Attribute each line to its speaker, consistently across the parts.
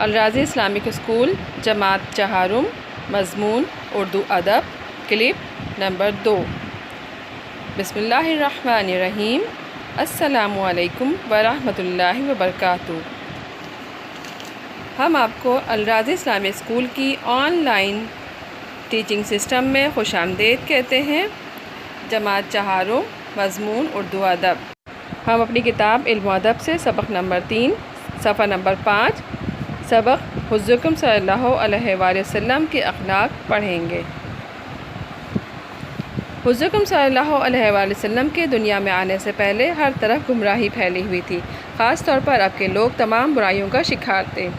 Speaker 1: الراضی Islamic school جماعت چہارم مضمون اردو ادب کلپ نمبر 2 بسم اللہ الرحمن الرحیم السلام علیکم ورحمۃ اللہ وبرکاتہ۔ ہم آپ کو الراضی اسلامک اسکول کی آن لائن ٹیچنگ سسٹم میں خوش آمدید کہتے ہیں۔ جماعت چہارم مضمون اردو ادب۔ ہم اپنی کتاب علم و ادب سے سبق نمبر 3 صفحہ نمبر 5 سبق حضور صلی اللہ علیہ وآلہ وسلم کے اخلاق پڑھیں گے۔ حضور صلی اللہ علیہ وآلہ وسلم کے دنیا میں آنے سے پہلے ہر طرف گمراہی پھیلی ہوئی تھی، خاص طور پر اب کے لوگ تمام برائیوں کا شکار تھے۔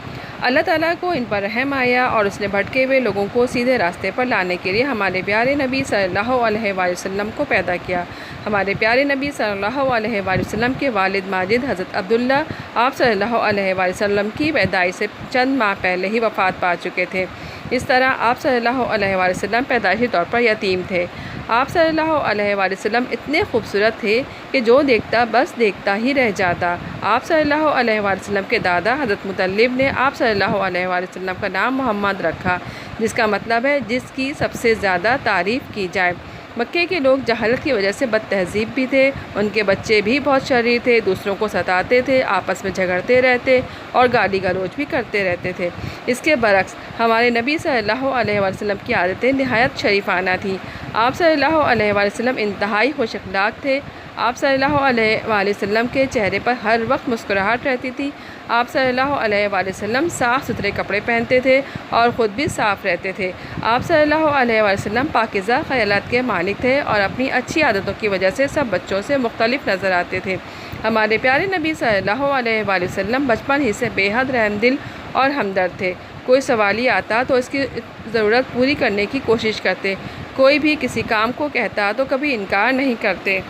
Speaker 1: اللہ تعالیٰ کو ان پر رحم آیا اور اس نے بھٹکے ہوئے لوگوں کو سیدھے راستے پر لانے کے لیے ہمارے پیارے نبی صلی اللہ علیہ وآلہ وسلم کو پیدا کیا۔ ہمارے پیارے نبی صلی اللہ علیہ وآلہ وسلم کے والد ماجد حضرت عبداللہ آپ صلی اللہ علیہ وآلہ وسلم کی پیدائش سے چند ماہ پہلے ہی وفات پا چکے تھے۔ اس طرح آپ صلی اللہ علیہ وآلہ وسلم پیدائشی طور پر یتیم تھے۔ آپ صلی اللہ علیہ وآلہ وسلم اتنے خوبصورت تھے کہ جو دیکھتا بس دیکھتا ہی رہ جاتا۔ آپ صلی اللہ علیہ وآلہ وسلم کے دادا حضرت مطلب نے آپ صلی اللہ علیہ وآلہ وسلم کا نام محمد رکھا، جس کا مطلب ہے جس کی سب سے زیادہ تعریف کی جائے۔ مکے کے لوگ جہالت کی وجہ سے بد تہذیب بھی تھے، ان کے بچے بھی بہت شریر تھے، دوسروں کو ستاتے تھے، آپس میں جھگڑتے رہتے اور گالی گلوچ بھی کرتے رہتے تھے۔ اس کے برعکس ہمارے نبی صلی اللہ علیہ وآلہ وسلم کی عادتیں نہایت شریفانہ تھیں۔ آپ صلی اللہ علیہ وآلہ وسلم انتہائی خوش اخلاق تھے۔ آپ صلی اللہ علیہ وآلہ وسلم کے چہرے پر ہر وقت مسکراہٹ رہتی تھی۔ آپ صلی اللہ علیہ وآلہ وسلم صاف ستھرے کپڑے پہنتے تھے اور خود بھی صاف رہتے تھے۔ آپ صلی اللہ علیہ وآلہ وسلم پاکیزہ خیالات کے مالک تھے اور اپنی اچھی عادتوں کی وجہ سے سب بچوں سے مختلف نظر آتے تھے۔ ہمارے پیارے نبی صلی اللہ علیہ وآلہ وسلم بچپن ہی سے بے حد رحم دل اور ہمدرد تھے۔ کوئی سوالی آتا تو اس کی ضرورت پوری کرنے کی کوشش کرتے، کوئی بھی کسی کام کو کہتا تو کبھی انکار نہیں کرتے۔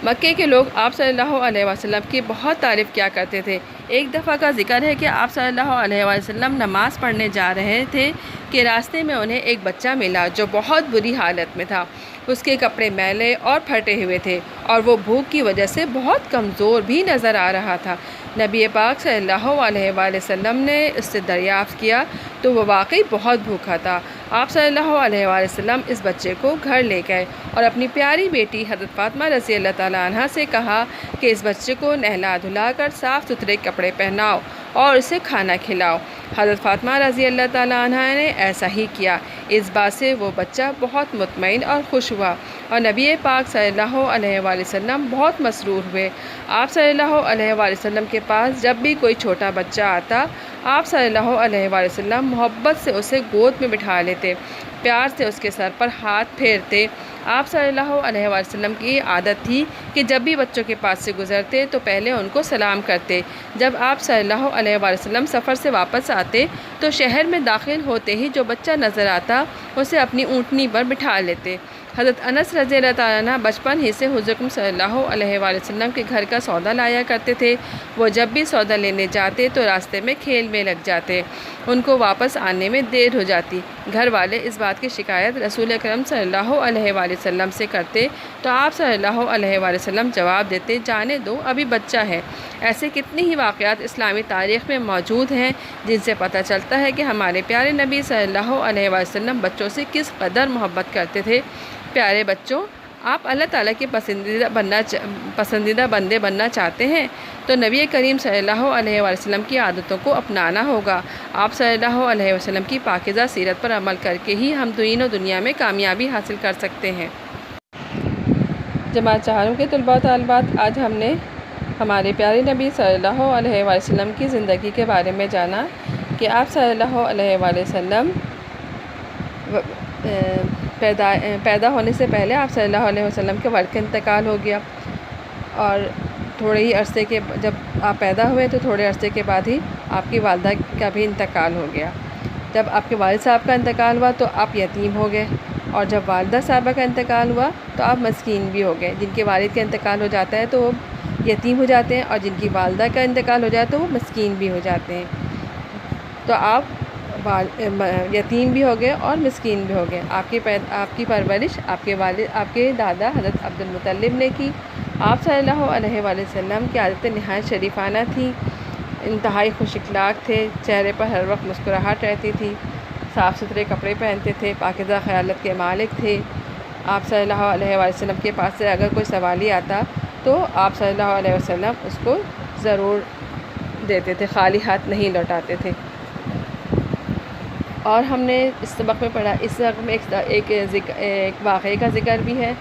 Speaker 1: مکے کے لوگ آپ صلی اللہ علیہ وسلم کی بہت تعریف کیا کرتے تھے۔ ایک دفعہ کا ذکر ہے کہ آپ صلی اللہ علیہ وسلم نماز پڑھنے جا رہے تھے کہ راستے میں انہیں ایک بچہ ملا جو بہت بری حالت میں تھا۔ اس کے کپڑے میلے اور پھٹے ہوئے تھے اور وہ بھوک کی وجہ سے بہت کمزور بھی نظر آ رہا تھا۔ نبی پاک صلی اللہ علیہ وآلہ وسلم نے اس سے دریافت کیا تو وہ واقعی بہت بھوکا تھا۔ آپ صلی اللہ علیہ وآلہ وسلم اس بچے کو گھر لے گئے اور اپنی پیاری بیٹی حضرت فاطمہ رضی اللہ تعالیٰ عنہ سے کہا کہ اس بچے کو نہلا دھلا کر صاف ستھرے کپڑے پہناؤ اور اسے کھانا کھلاؤ۔ حضرت فاطمہ رضی اللہ تعالیٰ عنہ نے ایسا ہی کیا۔ اس بات سے وہ بچہ بہت مطمئن اور خوش ہوا اور نبی پاک صلی اللہ علیہ وآلہ وسلم بہت مسرور ہوئے۔ آپ صلی اللہ علیہ وآلہ وسلم کے پاس جب بھی کوئی چھوٹا بچہ آتا، آپ صلی اللہ علیہ وآلہ وسلم محبت سے اسے گود میں بٹھا لیتے، پیار سے اس کے سر پر ہاتھ پھیرتے۔ آپ صلی اللہ علیہ وآلہ وسلم کی عادت تھی کہ جب بھی بچوں کے پاس سے گزرتے تو پہلے ان کو سلام کرتے۔ جب آپ صلی اللہ علیہ وآلہ وسلم سفر سے واپس آتے تو شہر میں داخل ہوتے ہی جو بچہ نظر آتا اسے اپنی اونٹنی پر بٹھا لیتے۔ حضرت انس رضی اللہ تعالیٰ عنہ بچپن ہی سے حضور صلی اللہ علیہ وآلہ وسلم کے گھر کا سودا لایا کرتے تھے۔ وہ جب بھی سودا لینے جاتے تو راستے میں کھیل میں لگ جاتے، ان کو واپس آنے میں دیر ہو جاتی۔ گھر والے اس بات کی شکایت رسول اکرم صلی اللہ علیہ وآلہ وسلم سے کرتے تو آپ صلی اللہ علیہ وآلہ وسلم جواب دیتے، جانے دو، ابھی بچہ ہے۔ ایسے کتنی ہی واقعات اسلامی تاریخ میں موجود ہیں جن سے پتہ چلتا ہے کہ ہمارے پیارے نبی صلی اللہ علیہ وآلہ وسلم بچوں سے کس قدر محبت کرتے تھے۔ پیارے بچوں، آپ اللہ تعالیٰ کے پسندیدہ بندے بننا چاہتے ہیں تو نبی کریم صلی اللہ علیہ وآلہ وسلم کی عادتوں کو اپنانا ہوگا۔ آپ صلی اللہ علیہ وسلم کی پاکیزہ سیرت پر عمل کر کے ہی ہم دین و دنیا میں کامیابی حاصل کر سکتے ہیں۔ جماعت چہارم کے طلباء و طالبات، آج ہم نے ہمارے پیارے نبی صلی اللہ علیہ وآلہ وسلم کی زندگی کے بارے میں جانا کہ آپ صلی اللہ علیہ وآلہ وسلم پیدا ہونے سے پہلے آپ صلی اللہ علیہ وسلم کے والد کا انتقال ہو گیا اور تھوڑے ہی عرصے کے جب آپ پیدا ہوئے تو تھوڑے عرصے کے بعد ہی آپ کی والدہ کا بھی انتقال ہو گیا۔ جب آپ کے والد صاحب کا انتقال ہوا تو آپ یتیم ہو گئے اور جب والدہ صاحبہ کا انتقال ہوا تو آپ مسکین بھی ہو گئے۔ جن کے والد کا انتقال ہو جاتا ہے تو وہ یتیم ہو جاتے ہیں اور جن کی والدہ کا انتقال ہو جاتا ہے تو وہ مسکین بھی ہو جاتے ہیں۔ تو آپ یتیم بھی ہو گئے اور مسکین بھی ہو گئے۔ آپ کی پرورش آپ کے دادا حضرت عبد المطلب نے کی۔ آپ صلی اللہ علیہ وآلہ وسلم کی عادتیں نہایت شریفانہ تھیں۔ انتہائی خوش اخلاق تھے، چہرے پر ہر وقت مسکراہٹ رہتی تھی، صاف ستھرے کپڑے پہنتے تھے، پاکیزہ خیالت کے مالک تھے۔ آپ صلی اللہ علیہ وآلہ وسلم کے پاس سے اگر کوئی سوالی آتا تو آپ صلی اللہ علیہ وسلم اس کو ضرور دیتے تھے، خالی ہاتھ نہیں لوٹاتے تھے۔ اور ہم نے اس سبق میں پڑھا، اس سبق میں ایک واقعے کا ذکر بھی ہے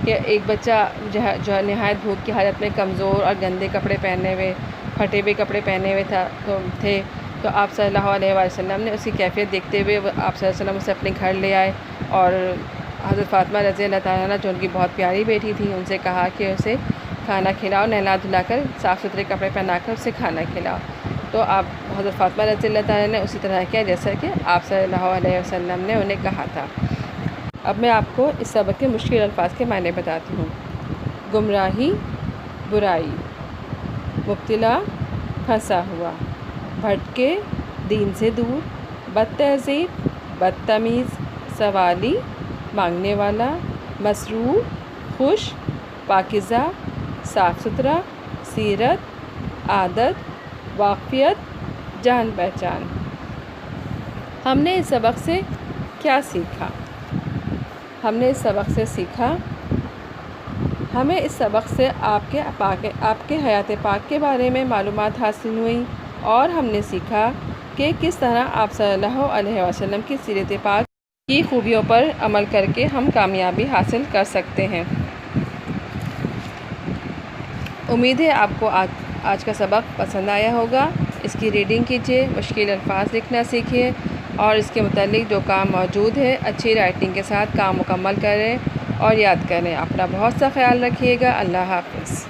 Speaker 1: کہ ایک بچہ جو نہایت بھوک کی حالت میں کمزور اور گندے کپڑے پہنے ہوئے، پھٹے ہوئے کپڑے پہنے ہوئے تھے، تو آپ صلی اللہ علیہ وآلہ وسلم نے اس کی کیفیت دیکھتے ہوئے آپ صلی اللہ علیہ وسلم اسے اپنے گھر لے آئے، اور حضرت فاطمہ رضی اللہ تعالیٰ عنہ جو ان کی بہت پیاری بیٹی تھی، ان سے کہا کہ اسے کھانا کھلاؤ، نہلا دھلا کر صاف ستھرے کپڑے پہنا کر اسے کھانا کھلاؤ۔ تو آپ حضرت فاطمہ رضی اللہ تعالیٰ نے اسی طرح کیا جیسا کہ آپ صلی اللہ علیہ وسلم نے انہیں کہا تھا۔ اب میں آپ کو اس سبق کے مشکل الفاظ کے معنی بتاتی ہوں۔ گمراہی، برائی، مبتلا، پھنسا ہوا، بھٹکے، دین سے دور، بد تہذیب، بدتمیز، سوالی، مانگنے والا، مسرور، خوش، پاکیزہ، صاف ستھرا، سیرت، عادت، واقفیت، جان پہچان۔ ہم نے اس سبق سے کیا سیکھا؟ ہم نے اس سبق سے سیکھا، ہمیں اس سبق سے آپ کے حیات پاک کے بارے میں معلومات حاصل ہوئیں، اور ہم نے سیکھا کہ کس طرح آپ صلی اللہ علیہ وسلم کی سیرت پاک کی خوبیوں پر عمل کر کے ہم کامیابی حاصل کر سکتے ہیں۔ امید ہے آپ کو آج کا سبق پسند آیا ہوگا۔ اس کی ریڈنگ کیجیے، مشکل الفاظ لکھنا سیکھیے، اور اس کے متعلق جو کام موجود ہے اچھی رائٹنگ کے ساتھ کام مکمل کریں اور یاد کریں۔ اپنا بہت سا خیال رکھیے گا۔ اللہ حافظ۔